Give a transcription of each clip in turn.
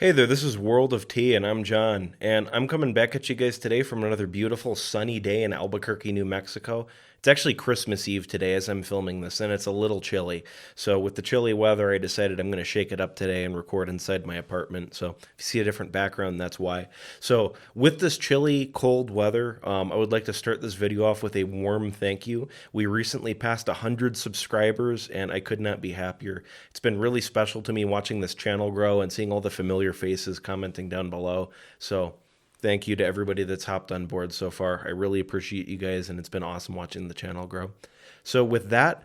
Hey there, this is World of Tea, and I'm John. And I'm coming back at you guys today from another beautiful sunny day in Albuquerque, New Mexico. It's actually Christmas Eve today as I'm filming this, and it's a little chilly. So, with the chilly weather, I decided I'm going to shake it up today and record inside my apartment. So, if you see a different background, that's why. So, with this chilly, cold weather, I would like to start this video off with a warm thank you. We recently passed 100 subscribers, and I could not be happier. It's been really special to me watching this channel grow and seeing all the familiar faces commenting down below. So, thank you to everybody that's hopped on board so far. I really appreciate you guys, and it's been awesome watching the channel grow. So, with that,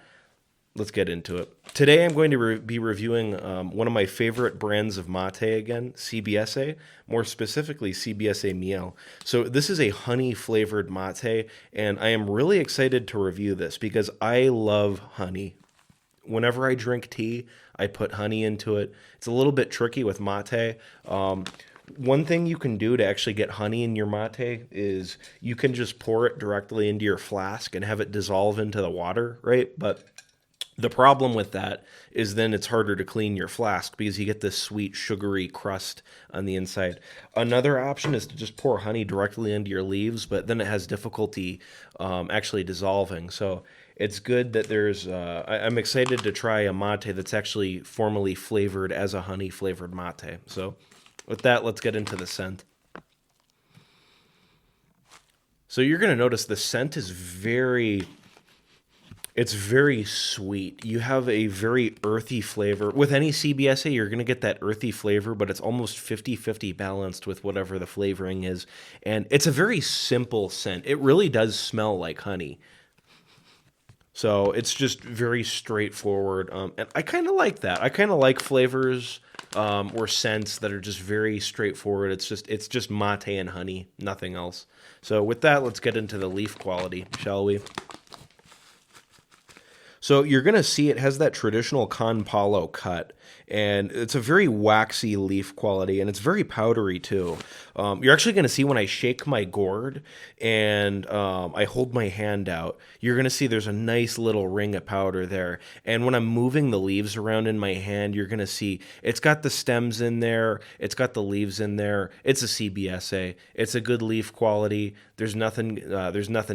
let's get into it. Today, I'm going to be reviewing one of my favorite brands of mate again, CBSe, more specifically CBSe Miel. So, this is a honey flavored mate, and I am really excited to review this because I love honey. Whenever I drink tea, I put honey into it. It's a little bit tricky with mate. One thing you can do to actually get honey in your mate is you can just pour it directly into your flask and have it dissolve into the water, right? But the problem with that is then it's harder to clean your flask because you get this sweet, sugary crust on the inside. Another option is to just pour honey directly into your leaves, but then it has difficulty actually dissolving. So it's good that I'm excited to try a mate that's actually formally flavored as a honey flavored mate. So with that, let's get into the scent. So you're going to notice the scent is it's very sweet. You have a very earthy flavor. With any CBSe, you're going to get that earthy flavor, but it's almost 50-50 balanced with whatever the flavoring is. And it's a very simple scent. It really does smell like honey. So it's just very straightforward. And I kind of like that. I kind of like flavors or scents that are just very straightforward. It's just mate and honey, nothing else. So with that, let's get into the leaf quality, shall we? So you're going to see it has that traditional con palo cut, and it's a very waxy leaf quality, and it's very powdery too. You're actually going to see when I shake my gourd and I hold my hand out, you're going to see there's a nice little ring of powder there. And when I'm moving the leaves around in my hand, you're going to see it's got the stems in there, it's got the leaves in there. It's a CBSA. It's a good leaf quality. There's nothing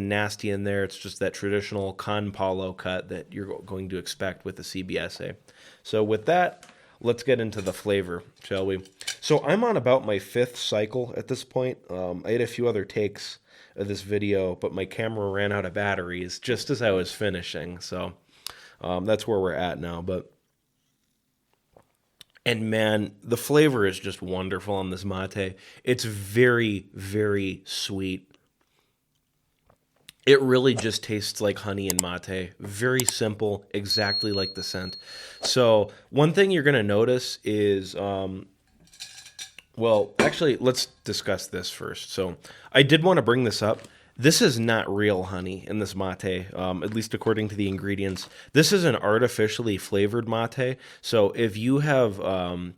nasty in there. It's just that traditional con palo cut that you're going to expect with the CBSA. So with that, let's get into the flavor, shall we? So I'm on about my 5th cycle at this point. I had a few other takes of this video, but my camera ran out of batteries just as I was finishing. So that's where we're at now. And man, the flavor is just wonderful on this mate. It's very, very sweet. It really just tastes like honey and mate. Very simple, exactly like the scent. So one thing you're going to notice is, well, actually, let's discuss this first. So I did want to bring this up. This is not real honey in this mate, at least according to the ingredients. This is an artificially flavored mate. So if you have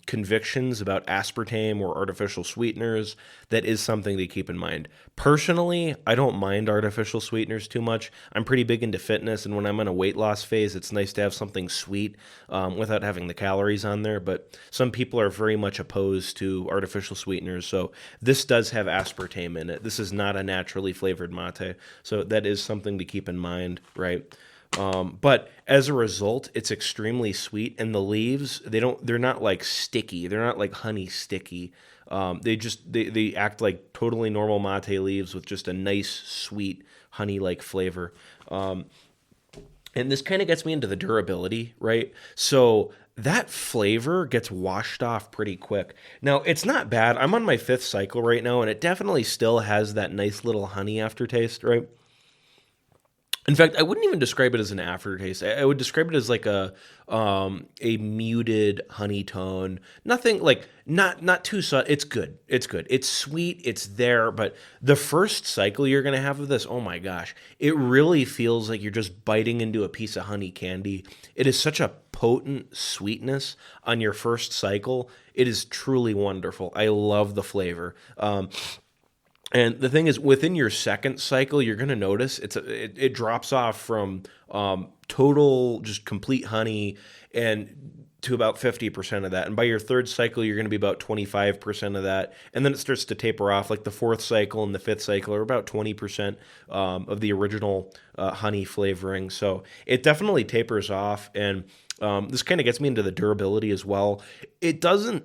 convictions about aspartame or artificial sweeteners, that is something to keep in mind. Personally, I don't mind artificial sweeteners too much. I'm pretty big into fitness, and when I'm in a weight loss phase, it's nice to have something sweet without having the calories on there. But some people are very much opposed to artificial sweeteners, so this does have aspartame in it. This is not a naturally flavored mate, so that is something to keep in mind, right? But as a result, it's extremely sweet, and the leaves, they're not like sticky. They're not like honey sticky. They act like totally normal mate leaves with just a nice, sweet, honey-like flavor. And this kind of gets me into the durability, right? So that flavor gets washed off pretty quick. Now, it's not bad. I'm on my 5th cycle right now, and it definitely still has that nice little honey aftertaste, right? In fact, I wouldn't even describe it as an aftertaste. I would describe it as like a muted honey tone. Nothing like not too subtle. It's good. It's good. It's sweet. It's there. But the first cycle you're gonna have of this, oh my gosh, it really feels like you're just biting into a piece of honey candy. It is such a potent sweetness on your first cycle. It is truly wonderful. I love the flavor. And the thing is, within your second cycle, you're going to notice it drops off from total, just complete honey, and to about 50% of that. And by your third cycle, you're going to be about 25% of that. And then it starts to taper off. Like the fourth cycle and the fifth cycle are about 20% of the original honey flavoring. So it definitely tapers off. And this kind of gets me into the durability as well. It doesn't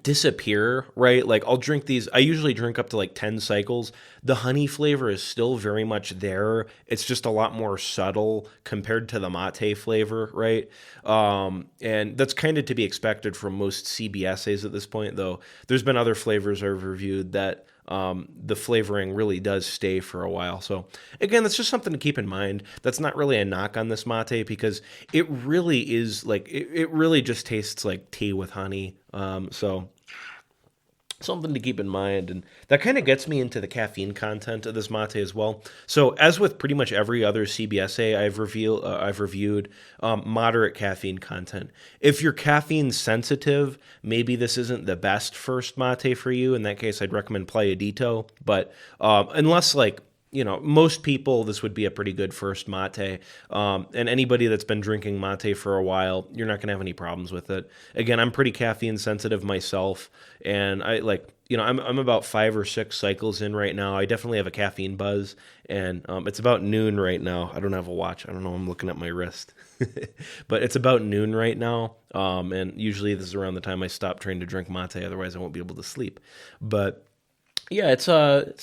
disappear, right? Like I'll drink these, I usually drink up to like 10 cycles. The honey flavor is still very much there. It's just a lot more subtle compared to the mate flavor, right? And that's kind of to be expected from most CBSAs at this point, though. There's been other flavors I've reviewed that the flavoring really does stay for a while. So again, that's just something to keep in mind. That's not really a knock on this mate because it really is like it really just tastes like tea with honey. So something to keep in mind, and that kind of gets me into the caffeine content of this mate as well. So as with pretty much every other CBSA I've reviewed, moderate caffeine content. If you're caffeine sensitive, maybe this isn't the best first mate for you. In that case, I'd recommend Playadito, but unless like most people, this would be a pretty good first mate. And anybody that's been drinking mate for a while, you're not going to have any problems with it. Again, I'm pretty caffeine sensitive myself, and I like, I'm about 5 or 6 cycles in right now. I definitely have a caffeine buzz, and it's about noon right now. I don't have a watch. I don't know. I'm looking at my wrist, but it's about noon right now. And usually this is around the time I stop trying to drink mate. Otherwise, I won't be able to sleep. But yeah, it's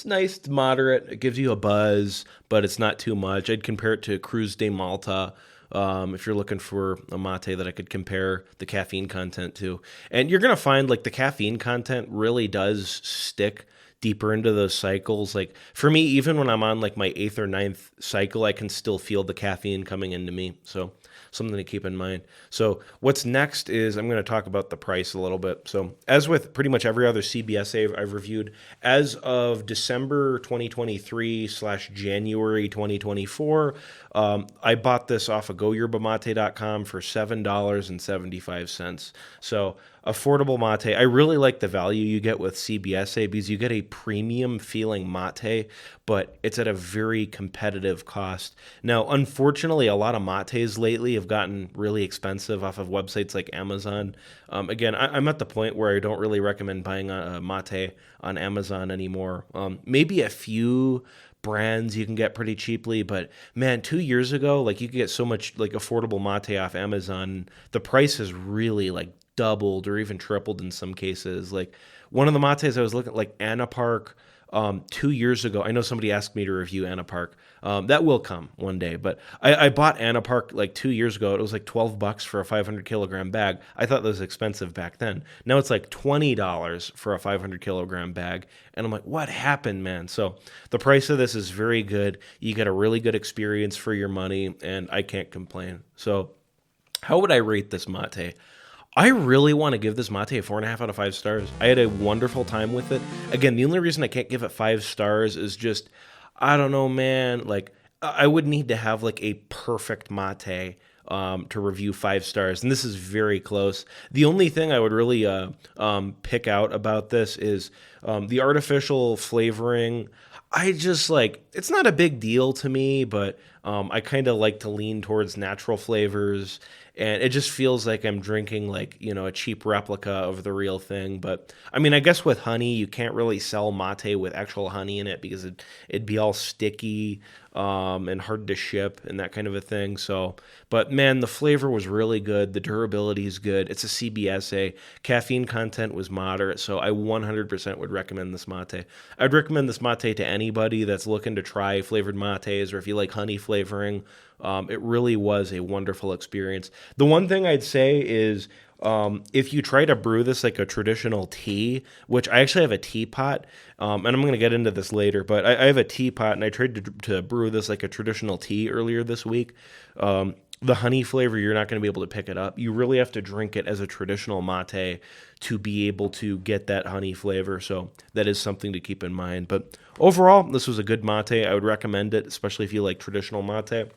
nice, it's moderate. It gives you a buzz, but it's not too much. I'd compare it to Cruz de Malta. If you're looking for a mate that I could compare the caffeine content to, and you're gonna find like the caffeine content really does stick deeper into those cycles. Like for me, even when I'm on like my 8th or 9th cycle, I can still feel the caffeine coming into me. So something to keep in mind. So what's next is I'm going to talk about the price a little bit. So as with pretty much every other CBSA I've reviewed, as of December 2023 / January 2024, I bought this off of goyerbamate.com for $7.75. So affordable mate. I really like the value you get with CBSA because you get a premium feeling mate, but it's at a very competitive cost. Now, unfortunately, a lot of mates lately have gotten really expensive off of websites like Amazon. Again, I'm at the point where I don't really recommend buying a mate on Amazon anymore. Maybe a few brands you can get pretty cheaply, but man, 2 years ago, like you could get so much like affordable mate off Amazon. The price has really like doubled or even tripled in some cases. Like one of the mates I was looking at, like Anna Park, 2 years ago. I know somebody asked me to review Anna Park. That will come one day, but I bought Anna Park like 2 years ago. It was like $12 for a 500 kilogram bag. I thought that was expensive back then. Now it's like $20 for a 500 kilogram bag. And I'm like, what happened, man? So the price of this is very good. You get a really good experience for your money, and I can't complain. So how would I rate this mate? I really want to give this mate a 4.5 out of 5 stars. I had a wonderful time with it. Again, the only reason I can't give it 5 stars is just, I don't know, man. Like, I would need to have like a perfect mate to review 5 stars, and this is very close. The only thing I would really pick out about this is the artificial flavoring. I just like, it's not a big deal to me, but I kind of like to lean towards natural flavors, and it just feels like I'm drinking like, a cheap replica of the real thing. But I mean, I guess with honey, you can't really sell mate with actual honey in it because it'd be all sticky and hard to ship and that kind of a thing. So, but man, the flavor was really good. The durability is good. It's a CBSA. Caffeine content was moderate, so I 100% would recommend this mate. I'd recommend this mate to anybody that's looking to try flavored mates, or if you like honey flavoring. It really was a wonderful experience. The one thing I'd say is if you try to brew this like a traditional tea, which I actually have a teapot, and I'm going to get into this later, but I have a teapot, and I tried to brew this like a traditional tea earlier this week. The honey flavor, you're not going to be able to pick it up. You really have to drink it as a traditional mate to be able to get that honey flavor. So that is something to keep in mind. But overall, this was a good mate. I would recommend it, especially if you like traditional mate.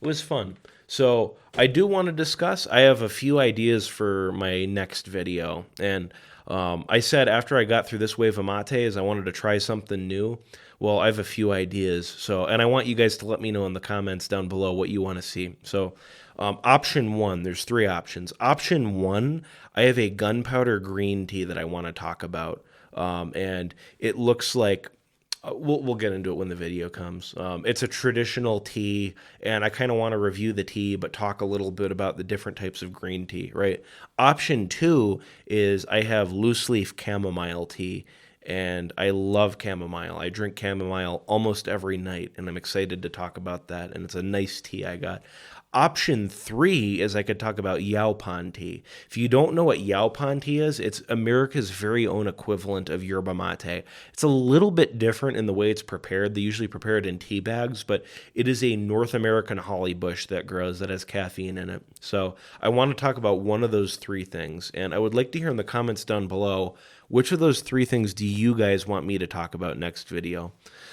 It was fun. So I do want to discuss, I have a few ideas for my next video. And I said after I got through this wave of mates, I wanted to try something new. Well, I have a few ideas. So, and I want you guys to let me know in the comments down below what you want to see. So Option one, there's three options. Option one, I have a gunpowder green tea that I want to talk about. And it looks like we'll get into it when the video comes. It's a traditional tea, and I kind of want to review the tea, but talk a little bit about the different types of green tea, right? Option two is I have loose leaf chamomile tea, and I love chamomile. I drink chamomile almost every night, and I'm excited to talk about that. And it's a nice tea I got. Option three is I could talk about Yaopan tea. If you don't know what Yaopan tea is, it's America's very own equivalent of yerba mate. It's a little bit different in the way it's prepared. They usually prepare it in tea bags, but it is a North American holly bush that grows that has caffeine in it. So I want to talk about one of those three things, and I would like to hear in the comments down below which of those three things do you guys want me to talk about next video.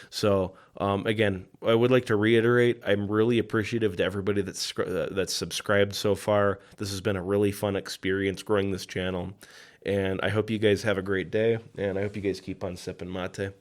So again, I would like to reiterate, I'm really appreciative to everybody that's subscribed so far. This has been a really fun experience growing this channel, and I hope you guys have a great day, and I hope you guys keep on sipping mate.